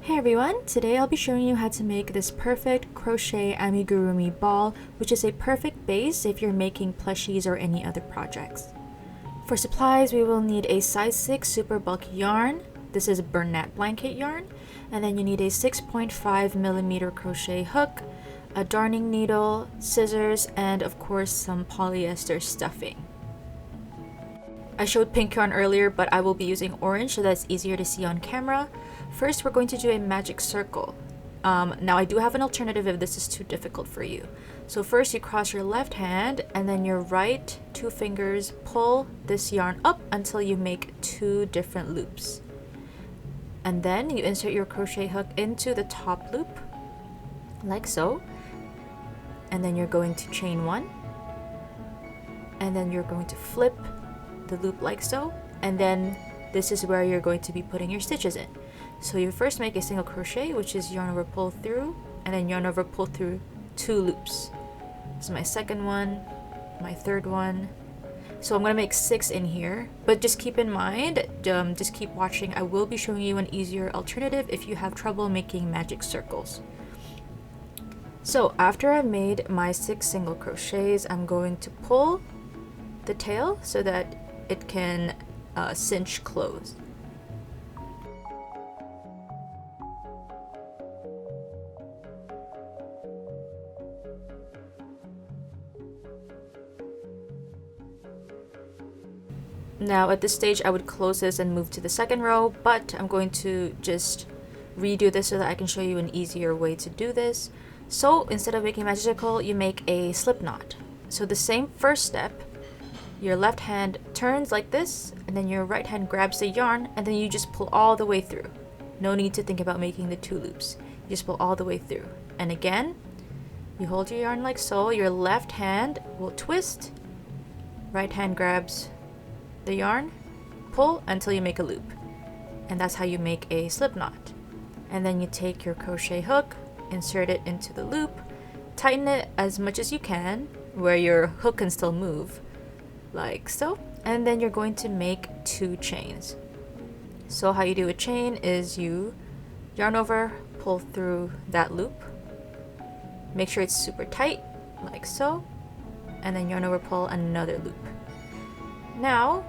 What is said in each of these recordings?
Hey everyone, today I'll be showing you how to make this perfect crochet amigurumi ball, which is a perfect base if you're making plushies or any other projects. For supplies, we will need a size 6 super bulky yarn. This is Bernat blanket yarn. And then you need a 6.5mm crochet hook, a darning needle, scissors, and of course some polyester stuffing. I showed pink yarn earlier, but I will be using orange so that's easier to see on camera. First, we're going to do a magic circle. Now I do have an alternative if this is too difficult for you. So first you cross your left hand and then your right 2 fingers pull this yarn up until you make 2 different loops. And then you insert your crochet hook into the top loop, like so. And then you're going to chain 1. And then you're going to flip the loop like so, and then this is where you're going to be putting your stitches in. So you first make a single crochet, which is yarn over pull through, and then yarn over pull through 2 loops. This is my second one, my third one. So I'm going to make 6 in here, but just keep in mind, just keep watching. I will be showing you an easier alternative if you have trouble making magic circles. So after I've made my 6 single crochets, I'm going to pull the tail so that it can cinch closed. Now at this stage I would close this and move to the second row, but I'm going to just redo this so that I can show you an easier way to do this. So instead of making a magic circle, you make a slip knot. So the same first step, your left hand turns like this, and then your right hand grabs the yarn, and then you just pull all the way through. No need to think about making the 2 loops. You just pull all the way through. And again, you hold your yarn like so, your left hand will twist, right hand grabs the yarn, pull until you make a loop. And that's how you make a slip knot. And then you take your crochet hook, insert it into the loop, tighten it as much as you can, where your hook can still move, like so, and then you're going to make 2 chains. So how you do a chain is you yarn over, pull through that loop, make sure it's super tight, like so, and then yarn over, pull another loop. Now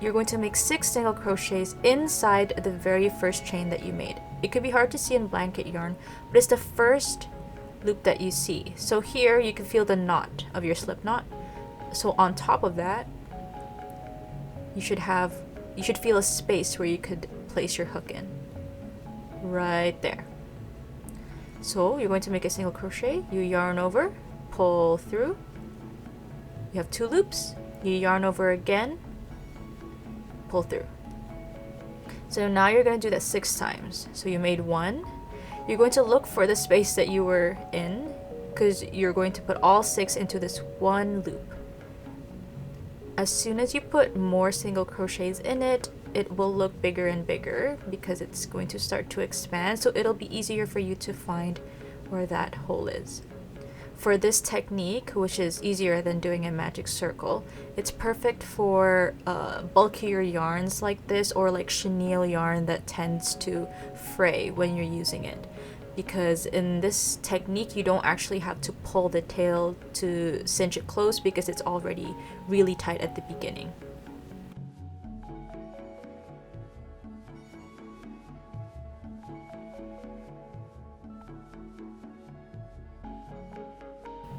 you're going to make 6 single crochets inside the very first chain that you made. It could be hard to see in blanket yarn, but it's the first loop that you see. So here you can feel the knot of your slip knot. So on top of that, you should feel a space where you could place your hook in. Right there. So you're going to make a single crochet, you yarn over, pull through. You have 2 loops, you yarn over again, pull through. So now you're going to do that 6 times. So you made 1. You're going to look for the space that you were in, because you're going to put all 6 into this 1 loop. As soon as you put more single crochets in it, it will look bigger and bigger because it's going to start to expand, so it'll be easier for you to find where that hole is. For this technique, which is easier than doing a magic circle, it's perfect for bulkier yarns like this, or like chenille yarn that tends to fray when you're using it. Because in this technique, you don't actually have to pull the tail to cinch it close because it's already really tight at the beginning.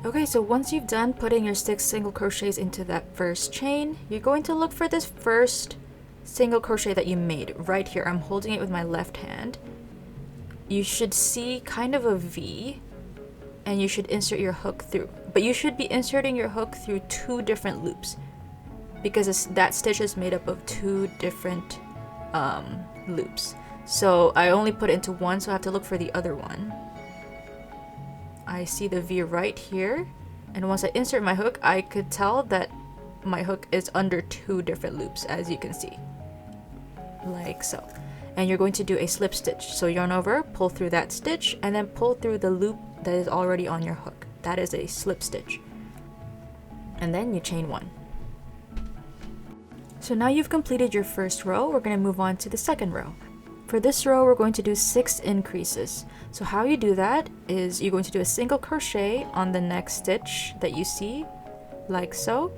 Okay, so once you've done putting your 6 single crochets into that first chain, you're going to look for this first single crochet that you made right here. I'm holding it with my left hand. You should see kind of a V, and you should insert your hook through. But you should be inserting your hook through 2 different loops because that stitch is made up of 2 different loops. So I only put it into 1, so I have to look for the other one. I see the V right here, and once I insert my hook, I could tell that my hook is under 2 different loops, as you can see, like so. And you're going to do a slip stitch. So yarn over, pull through that stitch, and then pull through the loop that is already on your hook. That is a slip stitch. And then you chain 1. So now you've completed your first row, we're going to move on to the second row. For this row, we're going to do 6 increases. So how you do that is you're going to do a single crochet on the next stitch that you see, like so.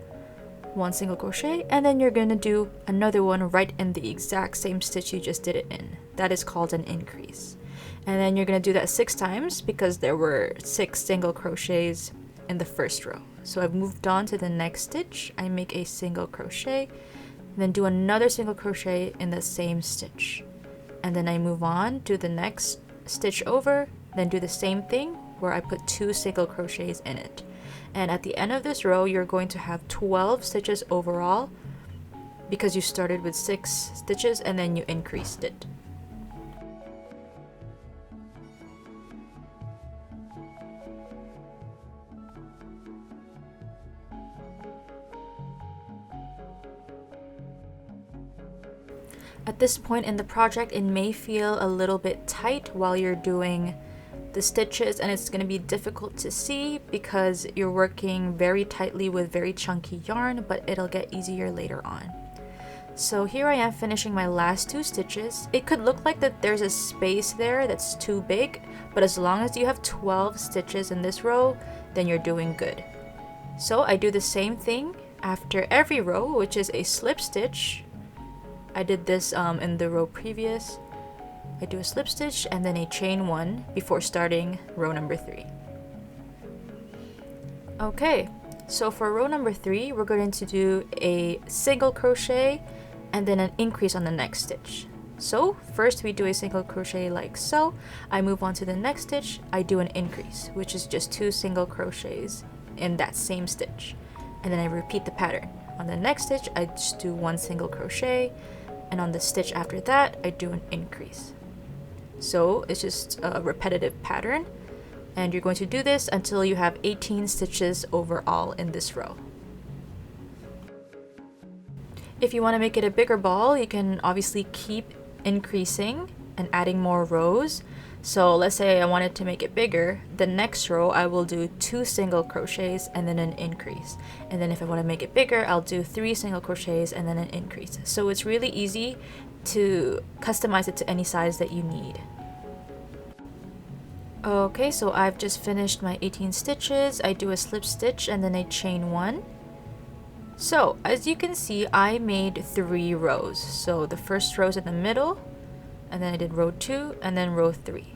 1 single crochet, and then you're going to do another one right in the exact same stitch you just did it in. That is called an increase. And then you're going to do that 6 times because there were 6 single crochets in the first row. So I've moved on to the next stitch. I make a single crochet, then do another single crochet in the same stitch. And then I move on to the next stitch over, then do the same thing where I put 2 single crochets in it. And at the end of this row, you're going to have 12 stitches overall because you started with 6 stitches and then you increased it. At this point in the project, it may feel a little bit tight while you're doing the stitches, and it's going to be difficult to see because you're working very tightly with very chunky yarn, but it'll get easier later on. So here I am finishing my last 2 stitches. It could look like that there's a space there that's too big, but as long as you have 12 stitches in this row, then you're doing good. So I do the same thing after every row, which is a slip stitch. I did this in the row previous. I do a slip stitch and then a chain 1 before starting row number 3. Okay, so for row number 3, we're going to do a single crochet and then an increase on the next stitch. So first we do a single crochet like so. I move on to the next stitch. I do an increase, which is just 2 single crochets in that same stitch. And then I repeat the pattern. On the next stitch, I just do 1 single crochet, and on the stitch after that, I do an increase. So it's just a repetitive pattern, and you're going to do this until you have 18 stitches overall in this row. If you want to make it a bigger ball, you can obviously keep increasing and adding more rows. So let's say I wanted to make it bigger. The next row I will do 2 single crochets and then an increase. And then if I want to make it bigger, I'll do 3 single crochets and then an increase. So it's really easy to customize it to any size that you need. Okay, so I've just finished my 18 stitches. I do a slip stitch and then I chain 1. So as you can see, I made 3 rows. So the first row is in the middle, and then I did row 2 and then row 3.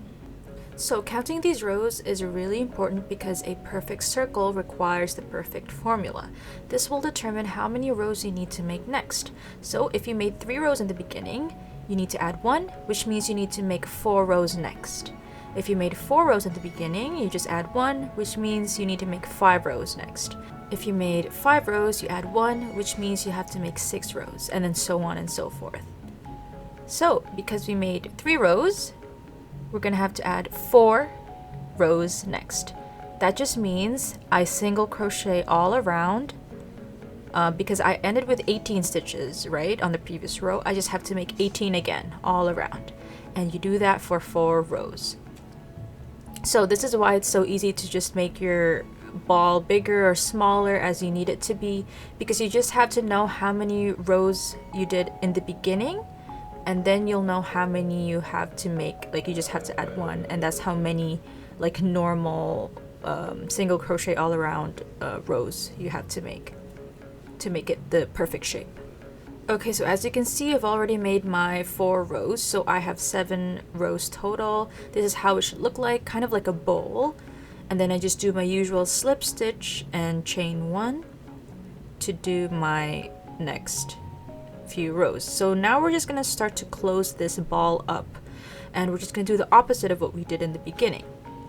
So counting these rows is really important because a perfect circle requires the perfect formula. This will determine how many rows you need to make next. So if you made 3 rows in the beginning, you need to add 1, which means you need to make 4 rows next. If you made 4 rows at the beginning, you just add 1, which means you need to make 5 rows next. If you made 5 rows, you add 1, which means you have to make 6 rows, and then so on and so forth. So, because we made 3 rows, we're going to have to add 4 rows next. That just means I single crochet all around because I ended with 18 stitches, right, on the previous row. I just have to make 18 again, all around. And you do that for 4 rows. So this is why it's so easy to just make your ball bigger or smaller as you need it to be, because you just have to know how many rows you did in the beginning, and then you'll know how many you have to make. Like, you just have to add 1, and that's how many like normal single crochet all around rows you have to make it the perfect shape. Okay, so as you can see, I've already made my 4 rows, so I have 7 rows total. This is how it should look like, kind of like a bowl. And then I just do my usual slip stitch and chain 1 to do my next few rows. So now we're just going to start to close this ball up, and we're just going to do the opposite of what we did in the beginning.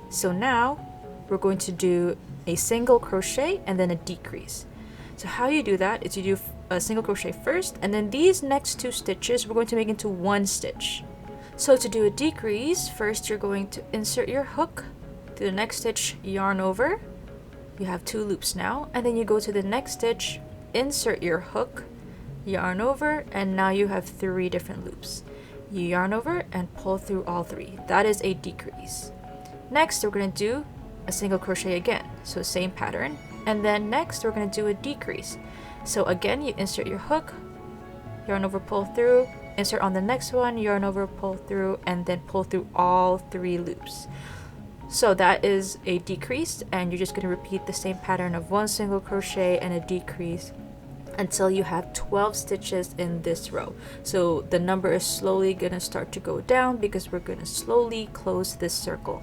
So now we're going to do a single crochet and then a decrease. So how you do that is you do a single crochet first, and then these next 2 stitches we're going to make into 1 stitch. So to do a decrease, first you're going to insert your hook to the next stitch, yarn over. You have 2 loops now, and then you go to the next stitch, insert your hook, yarn over, and now you have 3 different loops. You yarn over and pull through all 3. That is a decrease. Next we're going to do a single crochet again, so same pattern. And then next we're going to do a decrease. So again, you insert your hook, yarn over, pull through, insert on the next one, yarn over, pull through, and then pull through all 3 loops. So that is a decrease, and you're just going to repeat the same pattern of 1 single crochet and a decrease until you have 12 stitches in this row. So the number is slowly going to start to go down because we're going to slowly close this circle.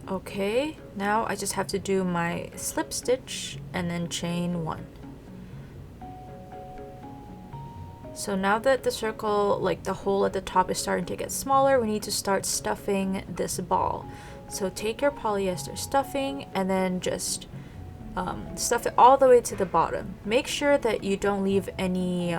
Okay, now I just have to do my slip stitch and then chain 1. So now that the circle, like the hole at the top, is starting to get smaller, we need to start stuffing this ball. So take your polyester stuffing and then just stuff it all the way to the bottom. Make sure that you don't leave any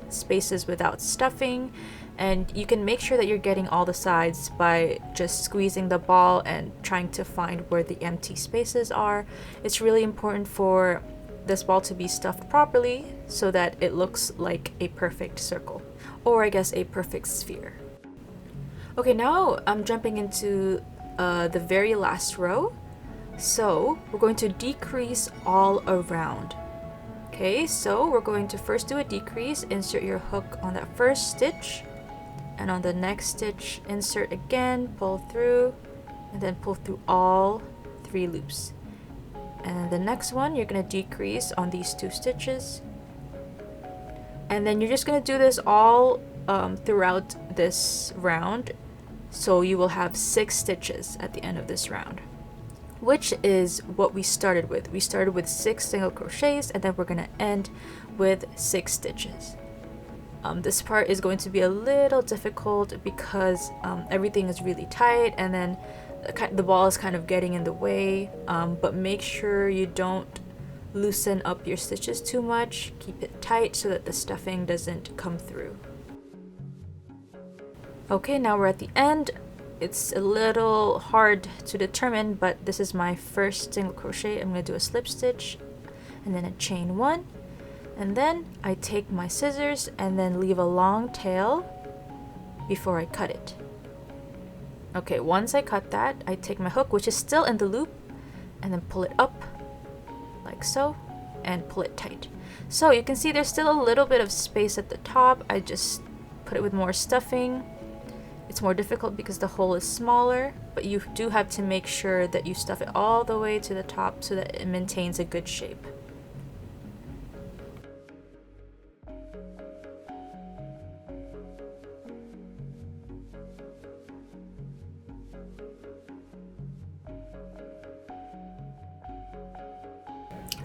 spaces without stuffing, and you can make sure that you're getting all the sides by just squeezing the ball and trying to find where the empty spaces are. It's really important for this ball to be stuffed properly so that it looks like a perfect circle, or I guess a perfect sphere. Okay, now I'm jumping into the very last row. So we're going to decrease all around. Okay, so we're going to first do a decrease, insert your hook on that first stitch, and on the next stitch insert again, pull through, and then pull through all 3 loops. And the next one you're going to decrease on these 2 stitches, and then you're just going to do this all throughout this round, so you will have 6 stitches at the end of this round, which is what we started with. We started with 6 single crochets, and then we're going to end with 6 stitches. This part is going to be a little difficult because everything is really tight, and then the ball is kind of getting in the way, but make sure you don't loosen up your stitches too much. Keep it tight so that the stuffing doesn't come through. Okay, now we're at the end. It's a little hard to determine, but this is my first single crochet. I'm going to do a slip stitch and then a chain 1, and then I take my scissors and then leave a long tail before I cut it. Okay, once I cut that, I take my hook, which is still in the loop, and then pull it up like so and pull it tight. So you can see there's still a little bit of space at the top. I just put it with more stuffing. It's more difficult because the hole is smaller, but you do have to make sure that you stuff it all the way to the top so that it maintains a good shape.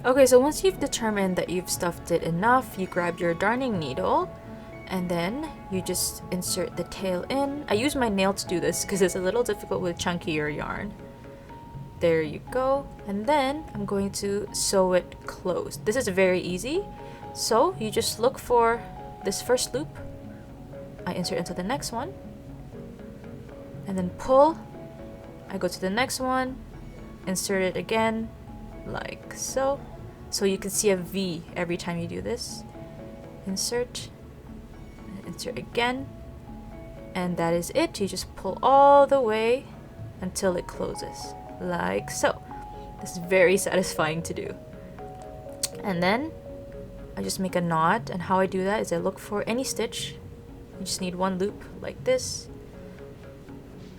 Okay, so once you've determined that you've stuffed it enough, you grab your darning needle and then you just insert the tail in. I use my nail to do this because it's a little difficult with chunkier yarn. There you go. And then I'm going to sew it closed. This is very easy. So you just look for this first loop. I insert into the next one and then pull. I go to the next one, insert it again like so. So you can see a V every time you do this. Insert again, and that is it. You just pull all the way until it closes like so. This is very satisfying to do. And then I just make a knot, and how I do that is I look for any stitch. You just need 1 loop like this,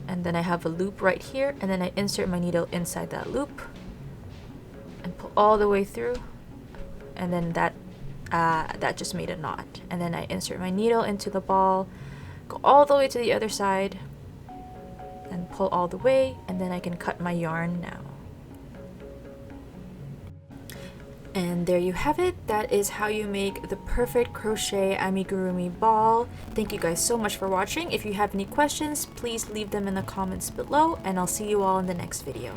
and then I have a loop right here, and then I insert my needle inside that loop and pull all the way through, and then that just made a knot. And then I insert my needle into the ball, go all the way to the other side, and pull all the way, and then I can cut my yarn now. And there you have it. That is how you make the perfect crochet amigurumi ball. Thank you guys so much for watching. If you have any questions, please leave them in the comments below, and I'll see you all in the next video.